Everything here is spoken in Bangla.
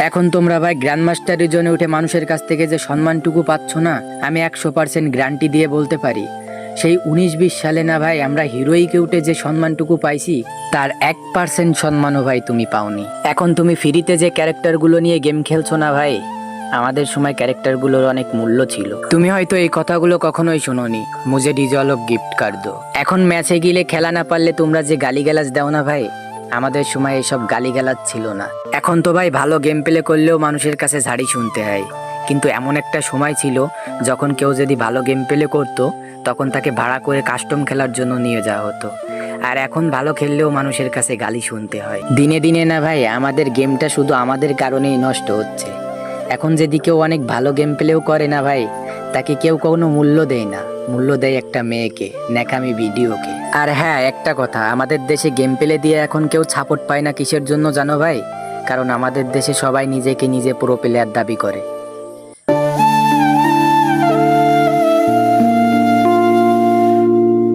এখন তোমরা ভাই গ্র্যান্ড মাস্টারের জন্য উঠে মানুষের কাছ থেকে যে সম্মানটুকু পাচ্ছ না, আমি 100% গ্যারান্টি দিয়ে বলতে পারি সেই 19-20 সালে না ভাই আমরা হিরোইকে উঠে যে সম্মানটুকু পাইছি তার 1% সম্মানও ভাই তুমি পাওনি। এখন তুমি ফ্রিতে যে ক্যারেক্টারগুলো নিয়ে গেম খেলছো না ভাই, আমাদের সময় ক্যারেক্টারগুলোর অনেক মূল্য ছিল। তুমি হয়তো এই কথাগুলো কখনোই শোনোনি, মুঝে ডিজলভ গিফট কার দো। এখন ম্যাচে গিলে খেলা না পারলে তোমরা যে গালিগালাজ দাও না ভাই, আমাদের সময় এসব গালিগালাজ ছিল না। এখন তো ভাই ভালো গেম প্লে করলেও মানুষের কাছে ঝাড়ি শুনতে হয়, কিন্তু এমন একটা সময় ছিল যখন কেউ যদি ভালো গেম প্লে করতো তখন তাকে ভাড়া করে কাস্টম খেলার জন্য নিয়ে যাওয়া হতো। আর এখন ভালো খেললেও মানুষের কাছে গালি শুনতে হয়। দিনে দিনে না ভাই আমাদের গেমটা শুধু আমাদের কারণেই নষ্ট হচ্ছে। এখন যদি কেউ অনেক ভালো গেম প্লেও করে না ভাই, তাকে কেউ কোনো মূল্য দেয় না, মূল্য দেয় একটা মেয়েকে, ন্যাকামি ভিডিওকে। আর হ্যাঁ, একটা কথা, আমাদের দেশে গেম প্লে দিয়ে এখন কেউ সাপোর্ট পায় না কিসের জন্য জানো ভাই? কারণ আমাদের দেশে সবাই নিজেকে নিজে প্রো প্লেয়ার দাবি করে।